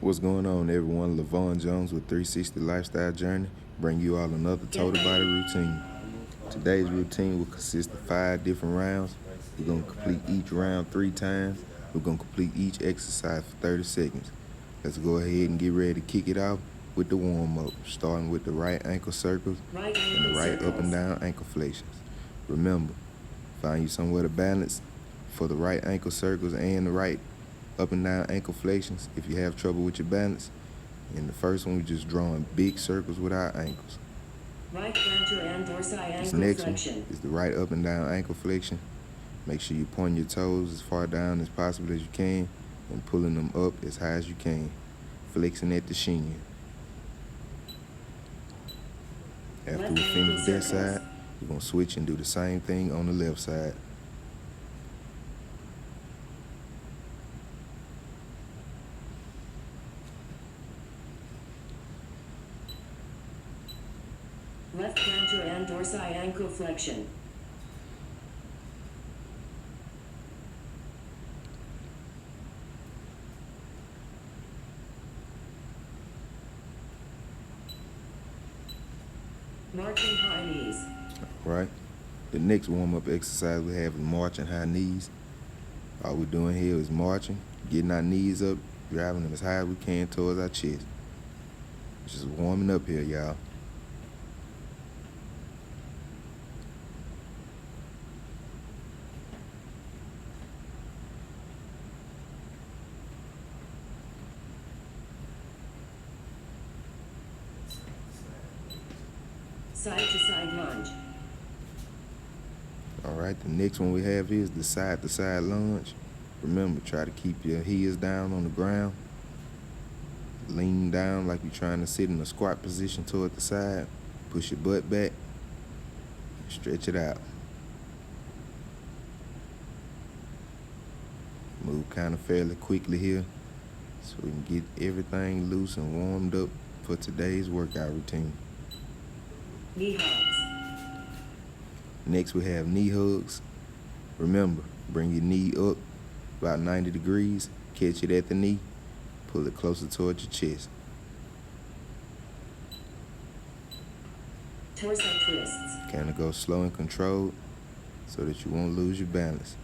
What's going on, everyone? Levaughn Jones with 360 Lifestyle Journey, bring you all another total body routine. Today's routine will consist of 5 different rounds. We're going to complete each round 3 times. We're going to complete each exercise for 30 seconds. Let's go ahead and get ready to kick it off with the warm-up, starting with the right ankle circles and the right up and down ankle flexions. Remember, find you somewhere to balance for the right ankle circles and the right up and down ankle flexions if you have trouble with your balance. In the first one, we're just drawing big circles with our ankles. Right plantar and dorsi ankle This next flexion. one is the right up and down ankle flexion. Make sure you point your toes as far down as possible as you can and pulling them up as high as you can, flexing at the shin. After we finish that side, we're going to switch and do the same thing on the left side. Left plantar and dorsi ankle flexion. Marching high knees. All right. The next warm-up exercise we have is marching high knees. All we're doing here is marching, getting our knees up, driving them as high as we can towards our chest. Just warming up here, y'all. Side to side lunge. All right, the next one we have here is the side to side lunge. Remember, try to keep your heels down on the ground. Lean down like you're trying to sit in a squat position toward the side. Push your butt back. Stretch it out. Move kind of fairly quickly here so we can get everything loose and warmed up for today's workout routine. Knee hugs. Next we have knee hugs. Remember, bring your knee up about 90 degrees, catch it at the knee, pull it closer towards your chest. Torso twists. Kind of go slow and controlled so that you won't lose your balance.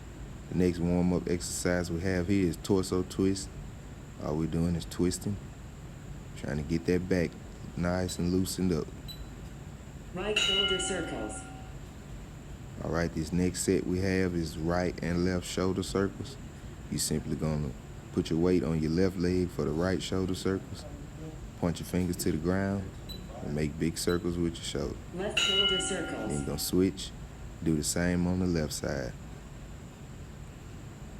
The next warm-up exercise we have here is torso twist. All we're doing is twisting, trying to get that back nice and loosened up. Right shoulder circles. All right, this next set we have is right and left shoulder circles. You're simply gonna put your weight on your left leg for the right shoulder circles. Point your fingers to the ground and make big circles with your shoulder. Left shoulder circles. Then you're gonna switch, do the same on the left side.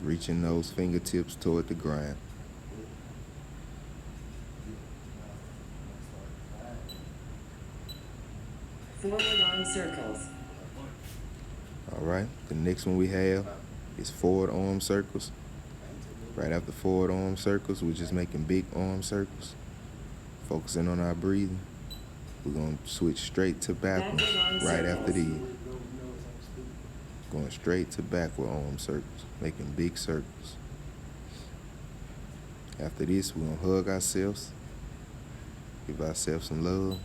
Reaching those fingertips toward the ground. Forward arm circles. All right, the next one we have is forward arm circles. Right after forward arm circles, we're just making big arm circles. Focusing on our breathing. We're going to switch straight to backwards right after these. Going straight to backward arm circles, making big circles. After this, we're going to hug ourselves. Give ourselves some love.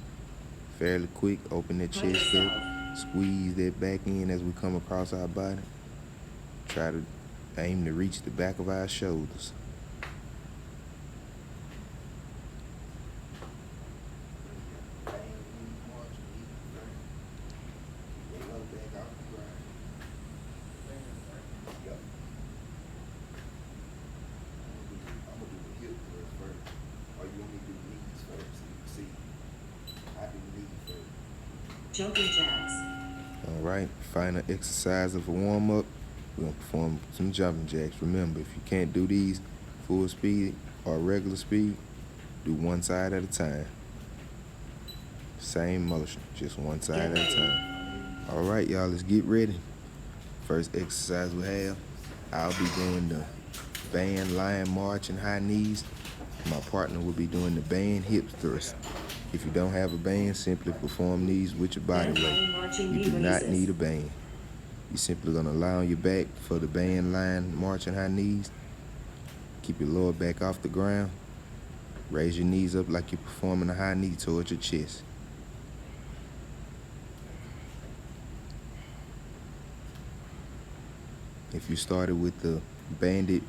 Fairly quick, open that chest up. Squeeze that back in as we come across our body. Try to aim to reach the back of our shoulders. Jumping jacks. All right, final exercise of a warm-up. We're going to perform some jumping jacks. Remember, if you can't do these full speed or regular speed, do one side at a time. Same motion, just one side at a time. All right, y'all, let's get ready. First exercise we have, I'll be doing the band lion march and high knees. My partner will be doing the band hip thrust. If you don't have a band, simply perform these with your body weight. You do not need a band. You're simply gonna lie on your back for the band line marching high knees. Keep your lower back off the ground. Raise your knees up like you're performing a high knee towards your chest. If you started with the banded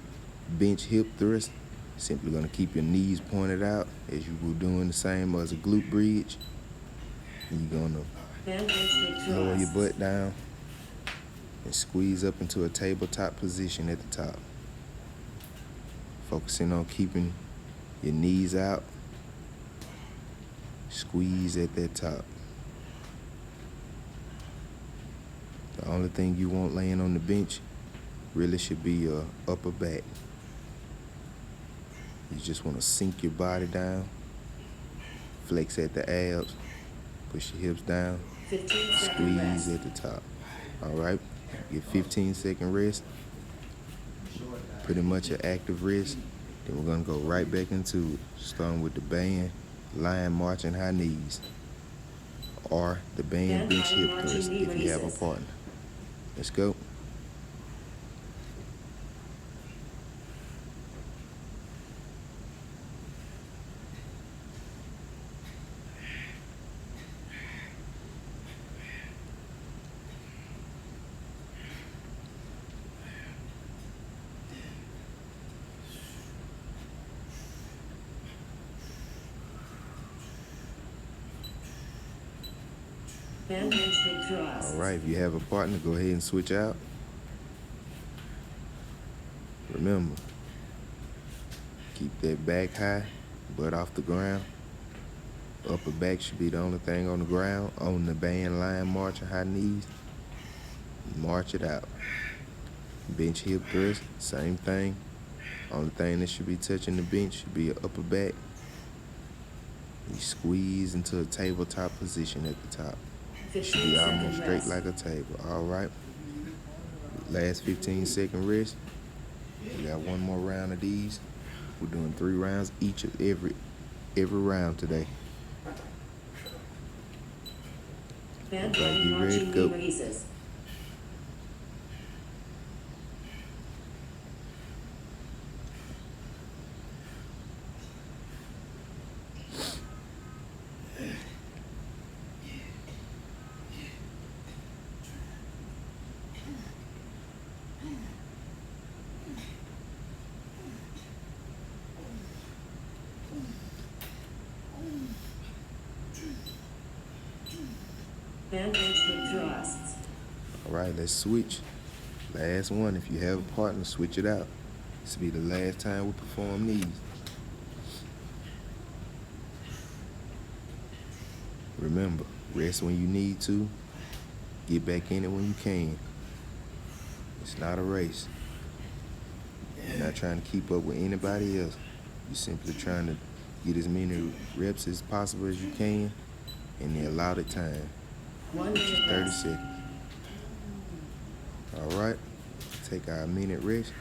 bench hip thrust, simply going to keep your knees pointed out as you were doing the same as a glute bridge. And you're going to lower your butt down and squeeze up into a tabletop position at the top. Focusing on keeping your knees out. Squeeze at that top. The only thing you want laying on the bench really should be your upper back. You just want to sink your body down, flex at the abs, push your hips down, squeeze at the top. All right, get 15-second rest, pretty much an active rest. Then we're gonna go right back into it, starting with the band, lion marching high knees, or the band bench hip thrust if you have a partner. Let's go. All right, if you have a partner, go ahead and switch out. Remember, keep that back high, butt off the ground. Upper back should be the only thing on the ground. On the band line, marching high knees, march it out. Bench hip thrust, same thing. Only thing that should be touching the bench should be your upper back. You squeeze into a tabletop position at the top. It should be almost straight like a table. All right. Last 15-second rest. We got one more round of these. We're doing 3 rounds each of every round today. Everybody get ready to go. All right, let's switch. Last one. If you have a partner, switch it out. This will be the last time we perform these. Remember, rest when you need to. Get back in it when you can. It's not a race. You're not trying to keep up with anybody else. You're simply trying to get as many reps as possible as you can in the allotted time, which is 30 seconds. All right, take our minute rest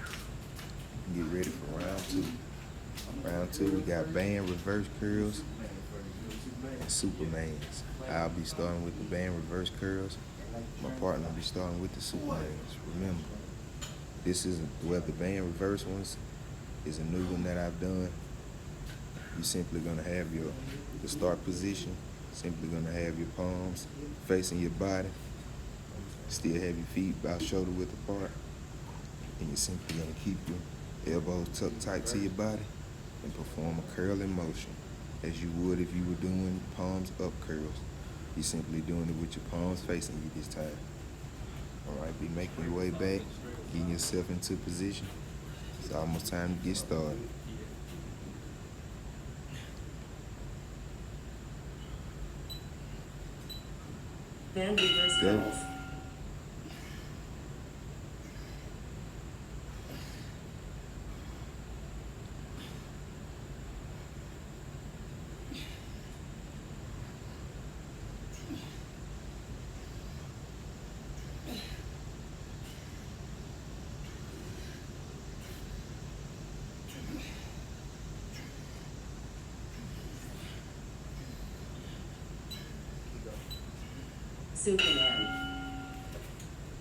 and get ready for round 2. Round 2, we got band reverse curls and Supermans. I'll be starting with the band reverse curls. My partner will be starting with the Supermans. Remember, this is the band reverse ones is a new one that I've done. You're simply gonna have the start position, simply gonna have your palms facing your body, still have your feet about shoulder width apart, and you're simply gonna keep your elbows tucked tight to your body and perform a curling motion as you would if you were doing palms up curls. You're simply doing it with your palms facing you this time. All right, be making your way back, getting yourself into position. It's almost time to get started. Band reverse curls. Superman.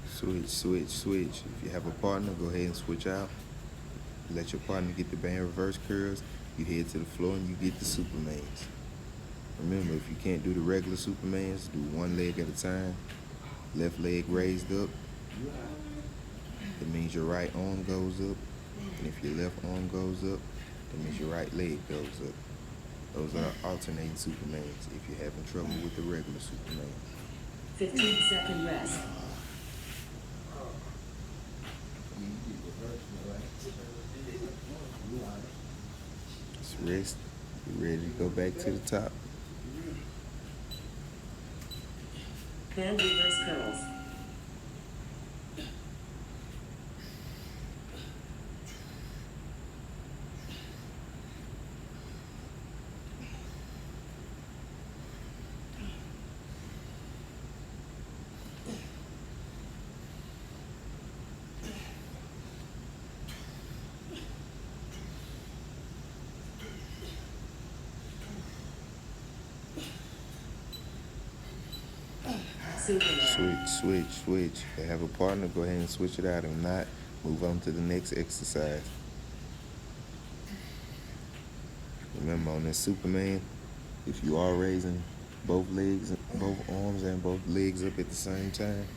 Switch. If you have a partner, go ahead and switch out. Let your partner get the band reverse curls. You head to the floor and you get the Supermans. Remember, if you can't do the regular Supermans, do one leg at a time. Left leg raised up. It means your right arm goes up. And if your left arm goes up, that means your right leg goes up. Those are alternating Supermans if you're having trouble with the regular Superman. 15-second rest. Just rest. You're ready to go back to the top. Hand reverse curls. Superman. Switch. If you have a partner, go ahead and switch it out. If not, move on to the next exercise. Remember, on this Superman, if you are raising both arms and both legs up at the same time,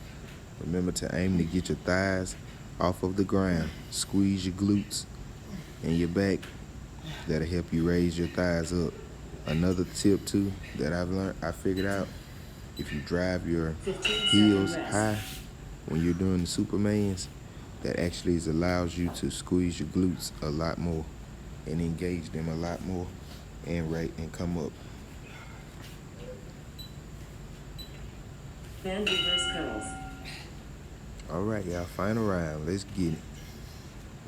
remember to aim to get your thighs off of the ground. Squeeze your glutes and your back. That'll help you raise your thighs up. Another tip too that I figured out, if you drive your heels high when you're doing the Supermans, that actually allows you to squeeze your glutes a lot more and engage them a lot more and come up. Hand reverse curls. All right, y'all, final round. Let's get it.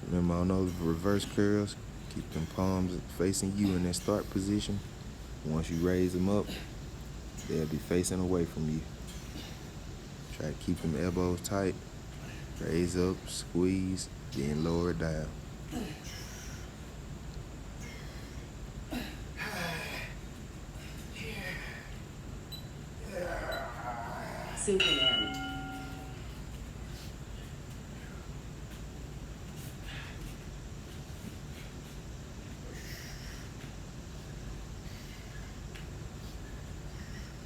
Remember, on those reverse curls, keep them palms facing you in that start position. Once you raise them up, they'll be facing away from you. Try to keep them elbows tight. Raise up, squeeze, then lower it down. Superman.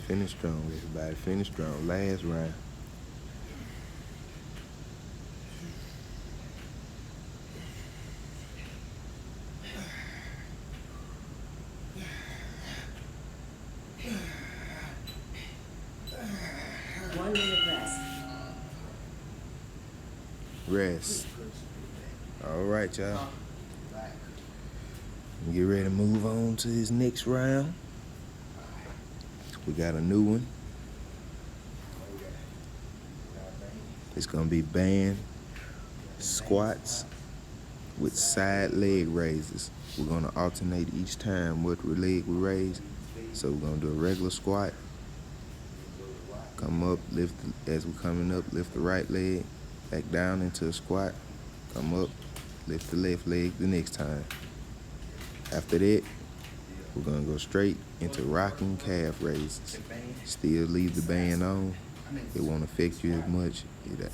Finish strong, everybody. Finish strong. Last round. One minute rest. Rest. All right, y'all. Get ready to move on to this next round. We got a new one. It's gonna be band squats with side leg raises. We're gonna alternate each time what leg we raise. So we're gonna do a regular squat. Come up, lift as we're coming up, lift the right leg, back down into a squat. Come up, lift the left leg the next time. After that, we're gonna go straight into rocking calf raises. Still leave the band on. It won't affect you as much.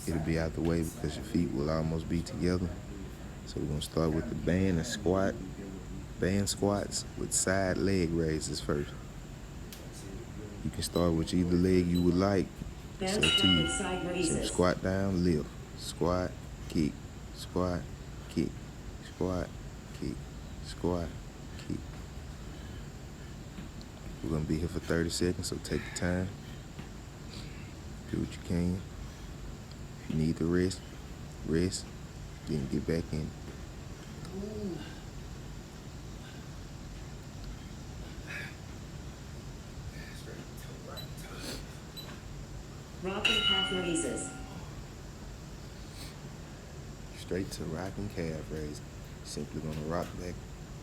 It'll be out the way because your feet will almost be together. So we're gonna start with the band squats with side leg raises first. You can start with either leg you would like. It's up to you. So squat down, lift, squat, kick, squat, kick, squat, kick, squat, kick. We're gonna be here for 30 seconds, so take the time. Do what you can. If you need to rest, then get back in. Rocking calf raises. Straight to rocking calf raise. Simply gonna rock back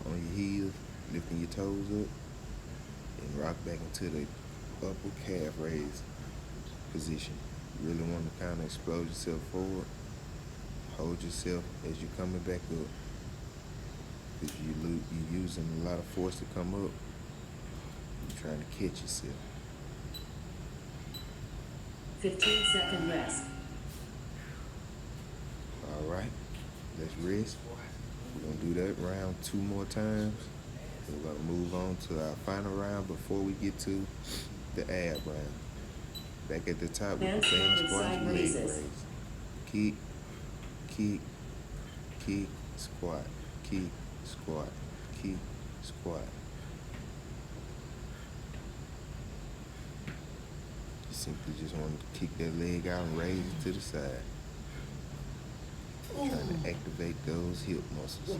on your heels, lifting your toes up, and rock back into the upper calf raise position. You really want to kind of explode yourself forward. Hold yourself as you're coming back up. Because you're using a lot of force to come up. You're trying to catch yourself. 15-second rest. All right, let's rest. We're gonna do that round 2 more times. We're gonna move on to our final round before we get to the ab round. Back at the top with the band squats and leg raise. Kick, kick, kick, squat, kick, squat, kick, squat. You simply just want to kick that leg out and raise it to the side. Trying to activate those hip muscles.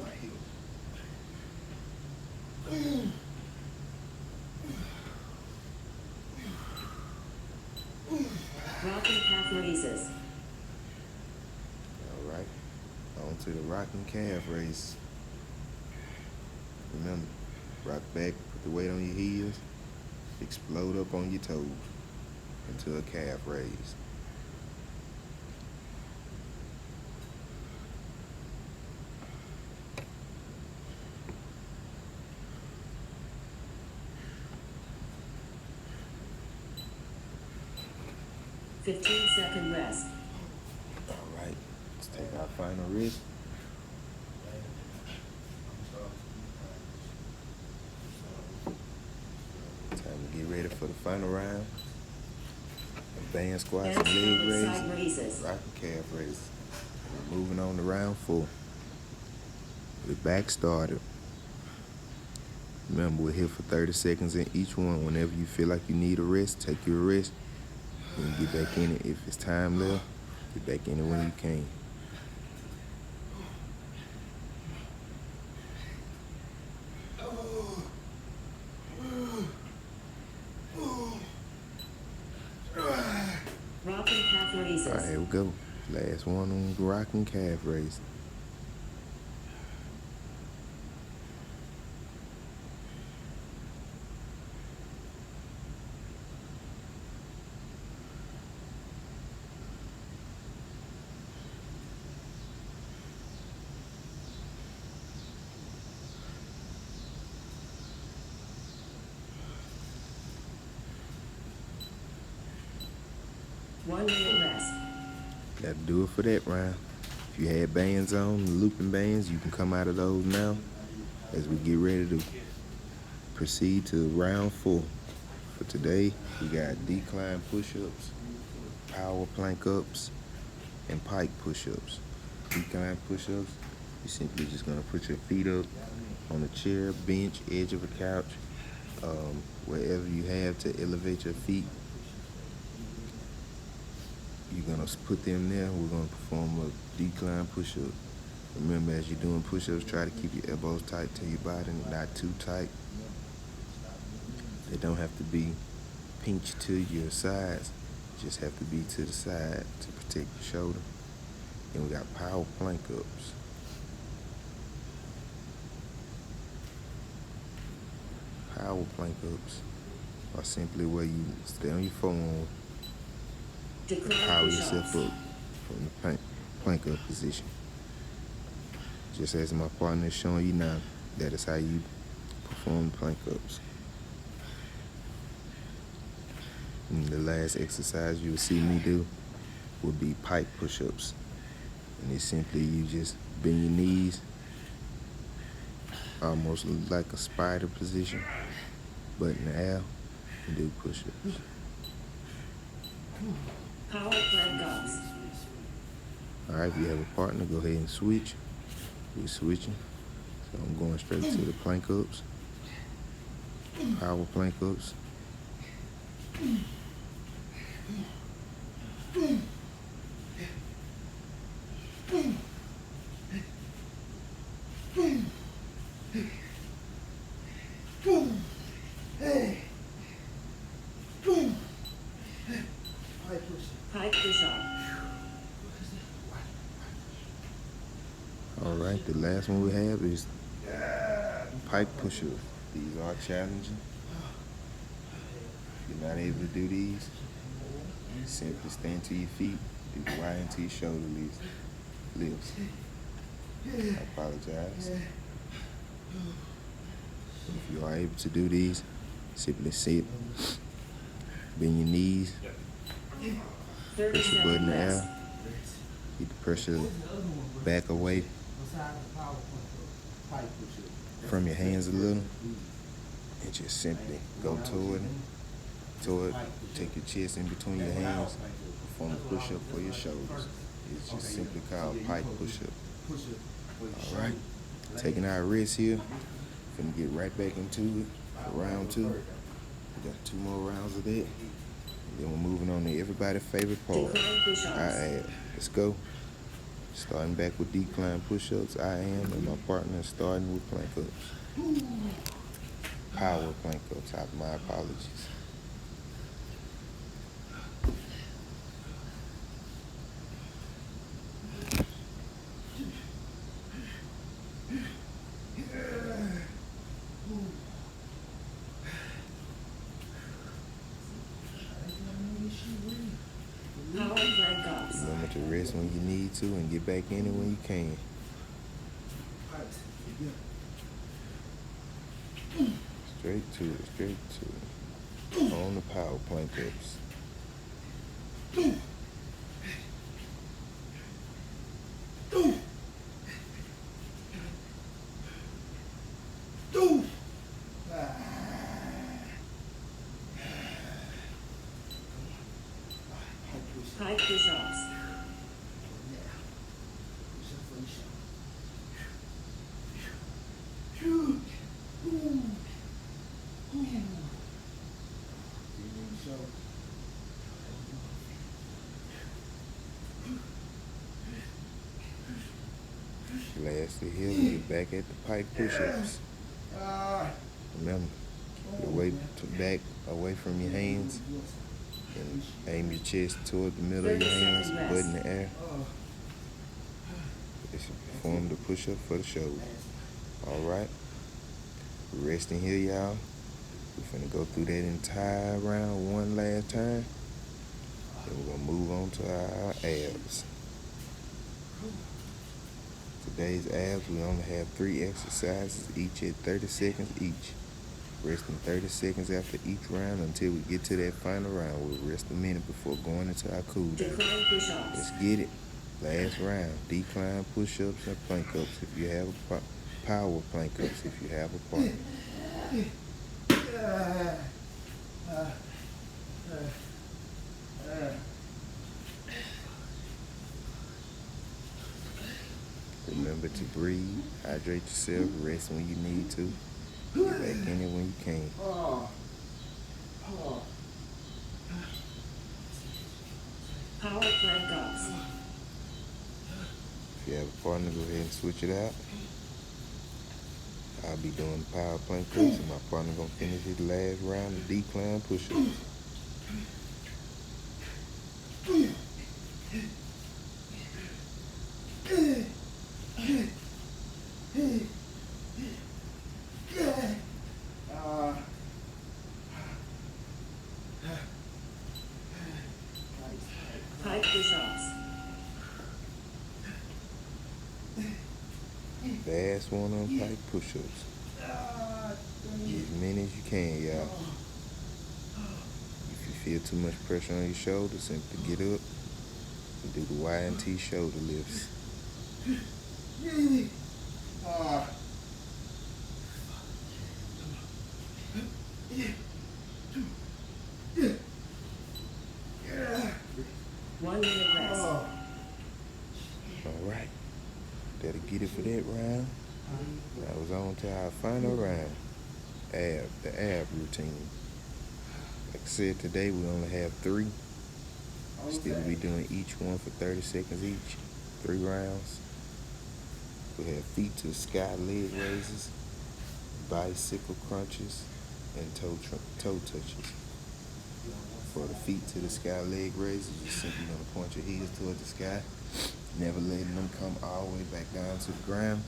Rocking calf raises. Alright, on to the rocking calf raise. Remember, rock back, put the weight on your heels, explode up on your toes into a calf raise. Fifteen-second rest. Alright, let's take our final rest. Time to get ready for the final round. Band squats and leg Side raises, raises. rocking calf raises. We're moving on to round 4. We're back started. Remember, we're here for 30 seconds in each one. Whenever you feel like you need a rest, take your rest. Then get back in it. If it's time left, get back in it when you can. Rocking calf raises. All right, here we go. Last one on the rocking calf raise. One-minute rest. That'll do it for that round. If you had bands on, looping bands, you can come out of those now as we get ready to proceed to round 4. For today, we got decline push-ups, power plank ups, and pike push ups. Decline push ups, you're simply just gonna put your feet up on a chair, bench, edge of a couch, wherever you have to elevate your feet. You're gonna put them there. We're gonna perform a decline push up. Remember, as you're doing push ups, try to keep your elbows tight to your body, not too tight. They don't have to be pinched to your sides, just have to be to the side to protect your shoulder. And we got power plank ups. Power plank ups are simply where you stay on your forearm, Decline power push-ups. yourself up from the plank up position. Just as my partner is showing you now, that is how you perform plank ups. And the last exercise you will see me do would be pike push ups. And it's simply you just bend your knees, almost like a spider position, but in the air, and do push ups. Power plank ups. All right, if you have a partner, go ahead and switch. We're switching. So I'm going straight to the plank ups, power plank ups. Pike push up. All right, the last one we have is pike push ups. These are challenging. If you're not able to do these, simply stand to your feet, do right into your shoulder lifts. I apologize. If you are able to do these, simply sit, bend your knees, press your butt in the air, keep the pressure back away, from your hands a little, and just simply go toward it. Take your chest in between your hands, perform a push-up for your shoulders. It's just simply called Pike Push Up. All right, taking our rest here. Finna get right back into it for round 2. We got 2 more rounds of that. And then we're moving on to everybody's favorite part. Decline push-ups. Let's go. Starting back with decline push-ups. I am, and my partner is starting with plank ups. Power plank ups. My apologies. Power plank ups. Remember to rest when you need to and get back in it when you can. Straight to it. On the power plank ups. Pike push ups. Lastly here, we get back at the pike push-ups. Remember, your weight back away from your hands and aim your chest toward the middle of your hands, butt in the air. This will perform the push-up for the shoulder. All right, we're resting here, y'all. We're finna go through that entire round one last time. Then we're gonna move on to our abs. Today's abs, we only have 3 exercises, each at 30 seconds each. Resting 30 seconds after each round until we get to that final round. We'll rest a minute before going into our cool down. Decline push ups. Let's get it. Last round. Decline push-ups and plank ups if you have a power plank ups if you have a partner. Remember to breathe, hydrate yourself, rest when you need to, get back in it when you can. Power plank ups. If you have a partner, go ahead and switch it out. I'll be doing the power plank ups, and my partner gonna finish his last round of decline push-ups. Pike push ups. Last one on pike push-ups. Get as many as you can, y'all. If you feel too much pressure on your shoulders, simply get up and do the Y and T shoulder lifts. One minute rest. All right, that'll get it for that round. That was on to our final round, the ab routine. Like I said, today we only have 3. Still be doing each one for 30 seconds each, 3 rounds. We have feet to the sky leg raises, bicycle crunches, and toe touches. For the feet to the sky leg raises, you're simply gonna point your heels toward the sky, never letting them come all the way back down to the ground.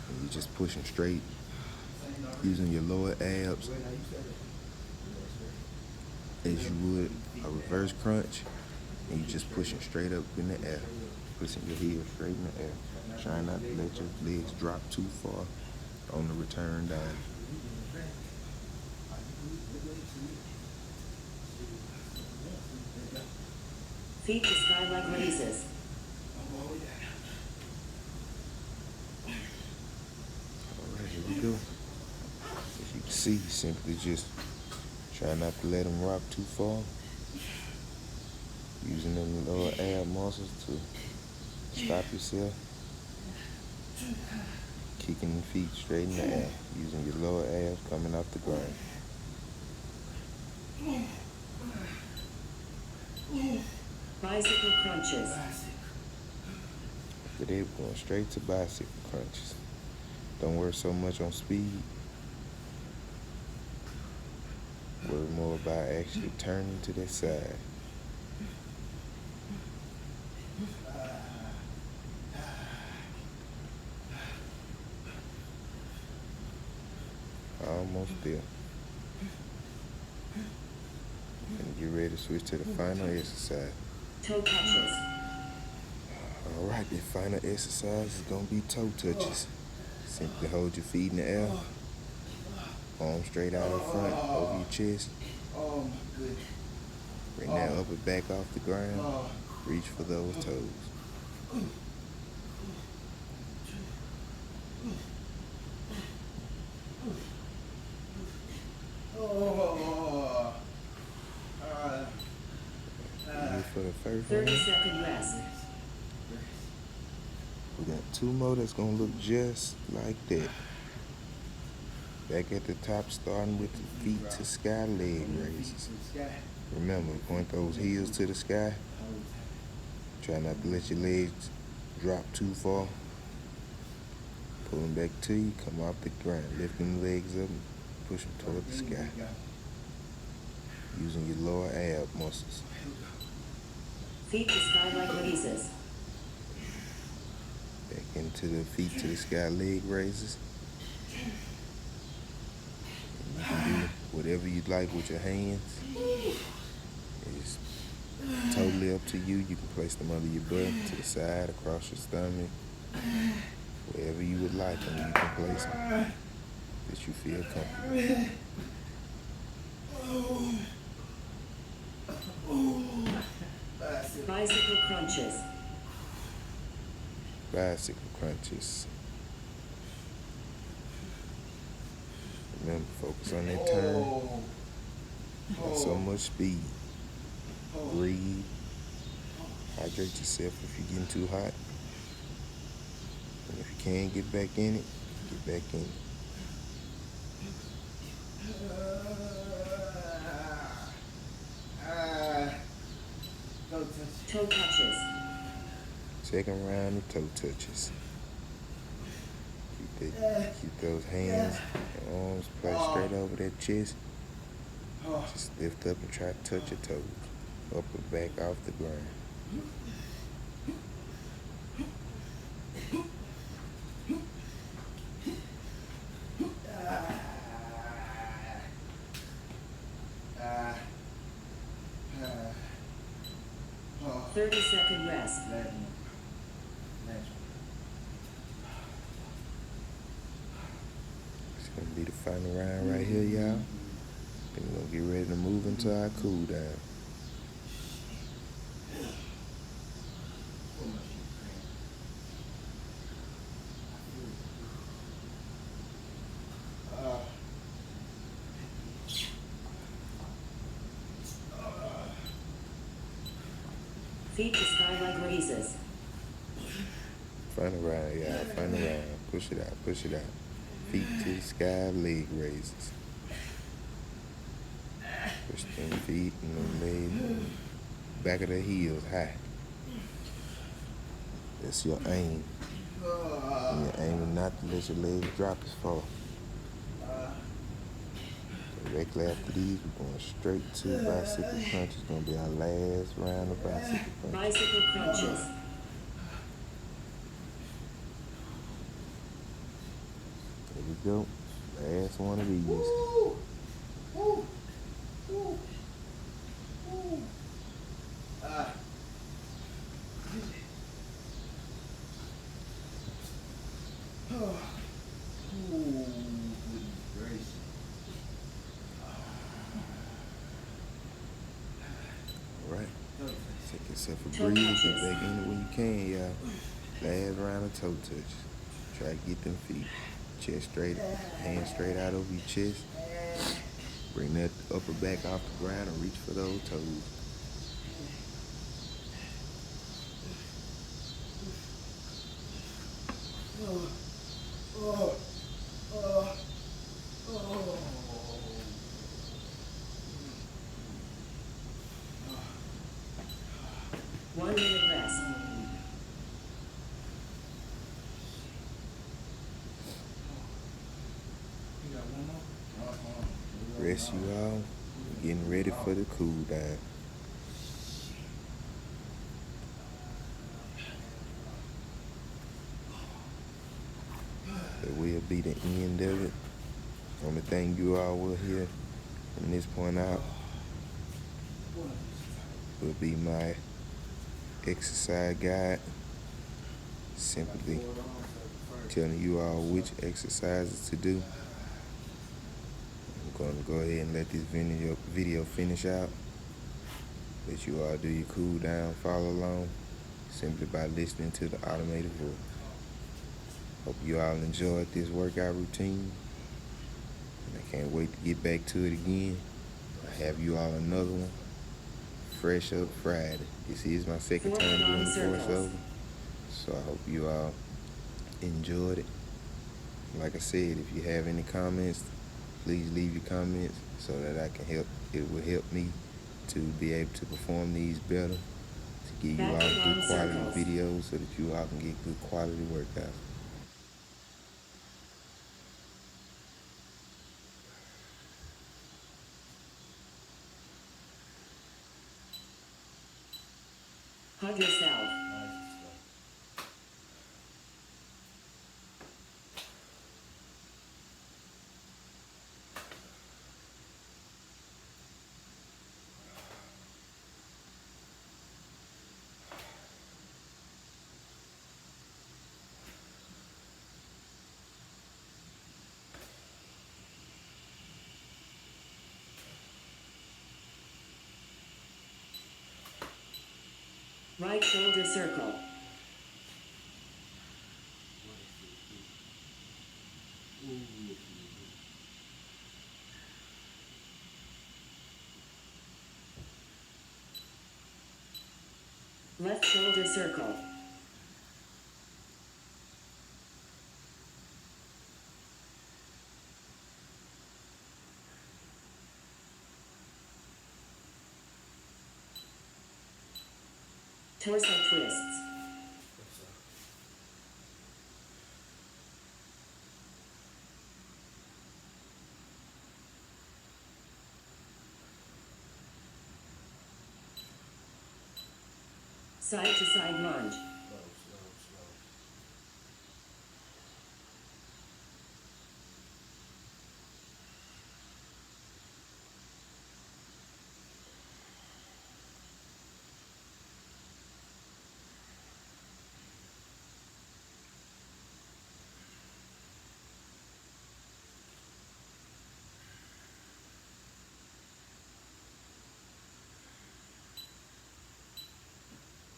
And you're just pushing straight, using your lower abs as you would a reverse crunch, and you're just pushing straight up in the air, pushing your heels straight in the air. Try not to let your legs drop too far on the return down. Feet to sky like raises. All right, here we see, simply just try not to let them rock too far. Using them lower ab muscles to stop yourself. Kicking the feet straight in the air. Using your lower abs coming off the ground. Bicycle crunches. After that, we're going straight to bicycle crunches. Don't worry so much on speed. Worry more about actually turning to that side. Almost there. And get ready to switch to the final exercise. Toe touches. Alright, the final exercise is going to be toe touches. Simply hold your feet in the air. Arms straight out in front, over your chest. Bring that upper back off the ground. Reach for those toes. For the first 30-second rest. We got two more that's gonna look just like that. Back at the top, starting with the feet to sky leg raises. Remember, point those heels to the sky. Try not to let your legs drop too far. Pull them back to you, come off the ground. Lift them legs up and push them toward the sky. Using your lower ab muscles. Feet to sky leg raises. Back into the feet to the sky leg raises. And you can do whatever you'd like with your hands. It's totally up to you. You can place them under your butt, to the side, across your stomach. Wherever you would like them, you can place them that you feel comfortable. Bicycle crunches. Bicycle crunches. Remember, focus on that turn. Not so much speed. Breathe. Hydrate yourself if you're getting too hot. And if you can't get back in it, get back in it. Toe touches. Second round of toe touches. Keep those hands and arms placed straight over that chest. Just lift up and try to touch your toes. Up and back off the ground. Oh. 30-second rest. It's going to be the final round right here, y'all. Then we're going to get ready to move into our cool down. Feet to sky leg raises. Final round, y'all. Final round. Push it out. Push it out. Feet to the sky, leg raises. Push them feet and the legs, back of the heels high. That's your aim. And you're aiming not to let your legs drop as far. Directly after these, we're going straight to bicycle crunches. It's going to be our last round of bicycle crunches. Bicycle crunches. There we go. Last one of these. Alright. Take yourself a breathe. Get back in it when you can, y'all. Last round of toe touch. Try to get them feet. Chest straight, hands straight out over your chest. Bring that upper back off the ground and reach for those toes. One minute rest. Rest you all. Getting ready for the cool down. That will be the end of it. Only thing you all will hear from this point out will be my exercise guide. Simply telling you all which exercises to do. I'm going to go ahead and let this video finish out. Let you all do your cool down, follow along, simply by listening to the automated voice. Hope you all enjoyed this workout routine. And I can't wait to get back to it again. I have you all another one. Fresh Up Friday. This is my second time doing the voiceover. So I hope you all enjoyed it. Like I said, if you have any comments, please leave your comments so that I can help. It will help me to be able to perform these better, to give you all good quality videos so that you all can get good quality workouts. Hug yourself. Right shoulder circle. Left shoulder circle. Torso twists. Side to side lunge.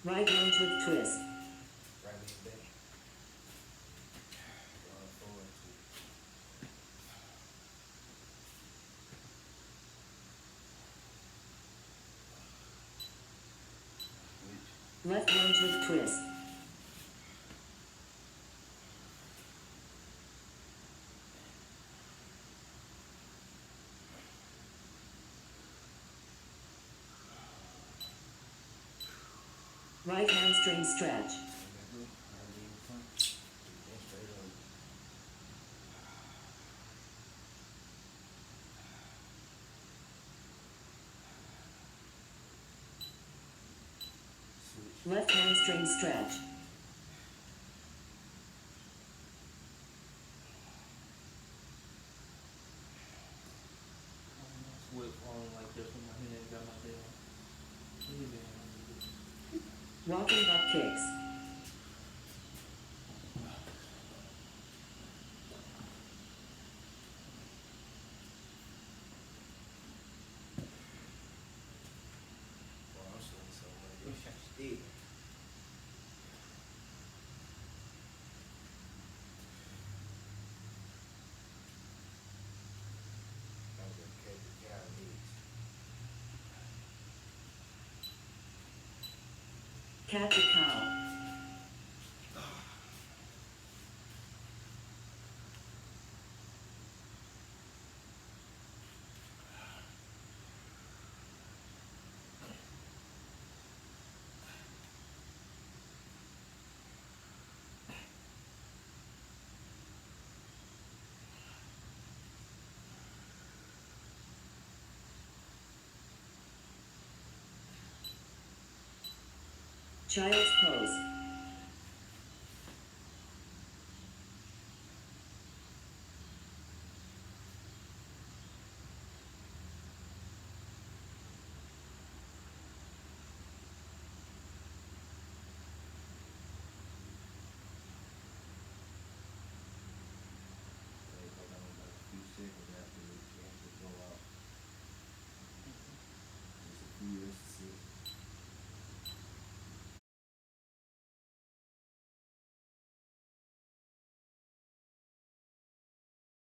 Right lunge with twist. Left lunge with twist. Right hamstring stretch. Left hamstring stretch. Walking butt kicks. Cat to cow. Child's pose. Few seconds after the camera go out. Just a few instances.